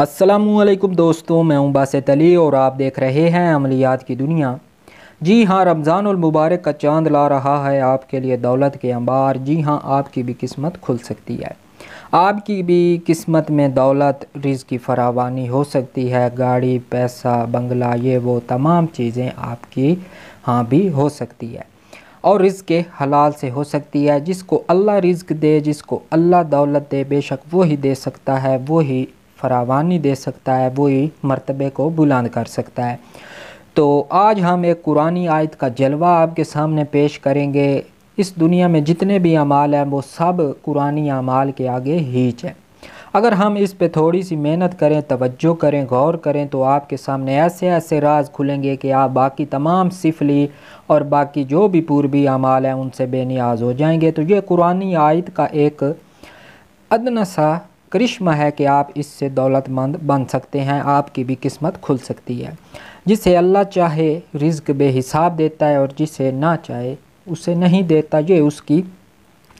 अस्सलामुअलैकुम दोस्तों, मैं हूं बासित अली और आप देख रहे हैं अमलियात की दुनिया। जी हाँ, रमज़ानुल मुबारक का चांद ला रहा है आपके लिए दौलत के अंबार। जी हाँ, आपकी भी किस्मत खुल सकती है। आपकी भी किस्मत में दौलत रिज़्क़ की फरावानी हो सकती है। गाड़ी, पैसा, बंगला, ये वो तमाम चीज़ें आपकी हाँ भी हो सकती है और रिज़्क़ के हलाल से हो सकती है। जिसको अल्लाह रिज़्क़ दे, जिसको अल्लाह दौलत दे, बेशक वो ही दे सकता है, वो ही फरावानी दे सकता है, वो ही मर्तबे को बुलंद कर सकता है। तो आज हम एक कुरानी आयत का जलवा आपके सामने पेश करेंगे। इस दुनिया में जितने भी अमाल हैं वो सब कुरानी अमाल के आगे हीच है। अगर हम इस पे थोड़ी सी मेहनत करें, तवज्जो करें, गौर करें तो आपके सामने ऐसे ऐसे राज खुलेंगे कि आप बाकी तमाम सिफली और बाकी जो भी पूर्वी अमाल हैं उनसे बेनियाज हो जाएंगे। तो ये कुरानी आयत का एक अदना सा करिश्मा है कि आप इससे दौलतमंद बन सकते हैं, आपकी भी किस्मत खुल सकती है। जिसे अल्लाह चाहे रिज़्क़ बेहिसाब देता है और जिसे ना चाहे उसे नहीं देता, ये उसकी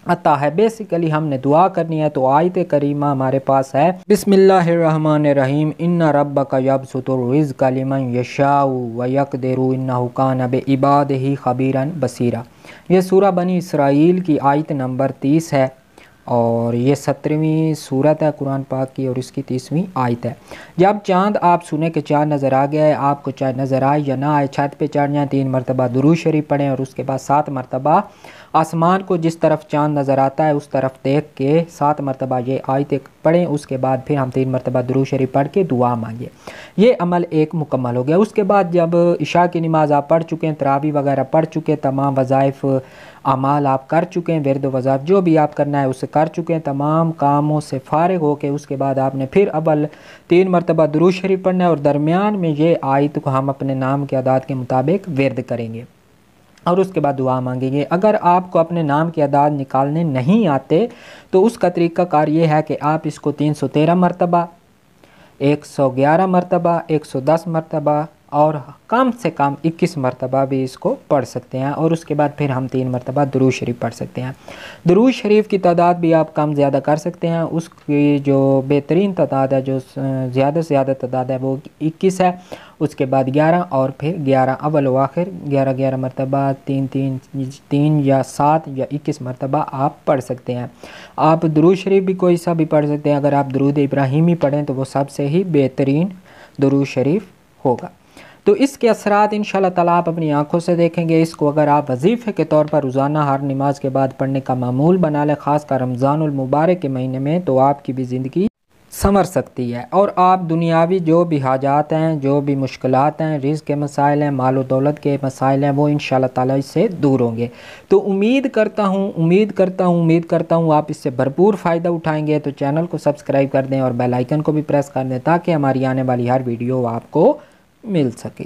अता है। बेसिकली हमने दुआ करनी है। तो आयत करीमा हमारे पास है, बिस्मिल्लाहिर्रहमानिर्रहीम, इन्ना रब्बका यबसुतुर रिज़्क़ लिमन यशाउ व यक़दिरु इन्नहु कान बिइबादिही खबीरन बसीरा। ये सूरह बनी इसराइल की आयत नंबर 30 है और ये 17वीं सूरत है कुरान पाक की और इसकी 30वीं आयत है। जब चांद आप सुने के चार नज़र आ गया है, आपको चाहे नज़र आए या ना आए, छत पे चढ़ जाएँ, 3 मरतबा दुरूद शरीफ पढ़ें और उसके बाद 7 मरतबा आसमान को जिस तरफ चांद नज़र आता है उस तरफ देख के 7 मरतबा ये आयत पढ़ें। उसके बाद फिर हम 3 मरतबा दुरूद शरीफ पढ़ के दुआ मांगे। ये अमल एक मुकम्मल हो गया। उसके बाद जब इशा की नमाज़ आप पढ़ चुके हैं, तरावी वगैरह पढ़ चुके हैं, तमाम वज़ाइफ अमाल आप कर चुके हैं, विरद वज़ाइफ जो भी आप करना है उसे कर चुके हैं, तमाम कामों से फ़ारिग होकर उसके बाद आपने फिर अव्वल 3 मरतबा दुरूद शरीफ पढ़ना है और दरमियान में ये आयत को हम अपने नाम के अदाद के मुताबिक विरद करेंगे और उसके बाद दुआ मांगेंगे। अगर आपको अपने नाम के अदाद निकालने नहीं आते तो उसका तरीक़ाकार ये है कि आप इसको 313 मरतबा, 111 मरतबा, 110 मरतबा और कम से कम 21 मरतबा भी इसको पढ़ सकते हैं और उसके बाद फिर हम 3 मरतबा दुरूद शरीफ पढ़ सकते हैं। दुरूद शरीफ की तादाद भी आप कम ज़्यादा कर सकते हैं। उसकी जो बेहतरीन तादाद है, जो ज़्यादा से ज़्यादा तादाद है वो 21 है। उसके बाद 11 और फिर 11 अव्वल व आखिर 11 मरतबा 3 या 7 या 21 मरतबा आप पढ़ सकते हैं। आप दुरूद शरीफ भी कोई सा भी पढ़ सकते हैं। अगर आप दुरूद इब्राहिमी पढ़ें तो वो सबसे ही बेहतरीन दुरूद शरीफ होगा। तो इसके असरात इंशाअल्लाह ताला आप अपनी आंखों से देखेंगे। इसको अगर आप वजीफ़े के तौर पर रोज़ाना हर नमाज के बाद पढ़ने का मामूल बना लें, ख़ासकर रमज़ानुल मुबारक के महीने में, तो आपकी भी ज़िंदगी संवर सकती है और आप दुनियावी जो भी हाजात हैं, जो भी मुश्किलात हैं, रिज़्क़ के मसाइल हैं, माल और दौलत के मसाइल हैं, वो इंशाअल्लाह ताला इससे दूर होंगे। तो उम्मीद करता हूँ आप इससे भरपूर फ़ायदा उठाएंगे। तो चैनल को सब्सक्राइब कर दें और बेल आइकन को भी प्रेस कर दें ताकि हमारी आने वाली हर वीडियो आपको मिल सके।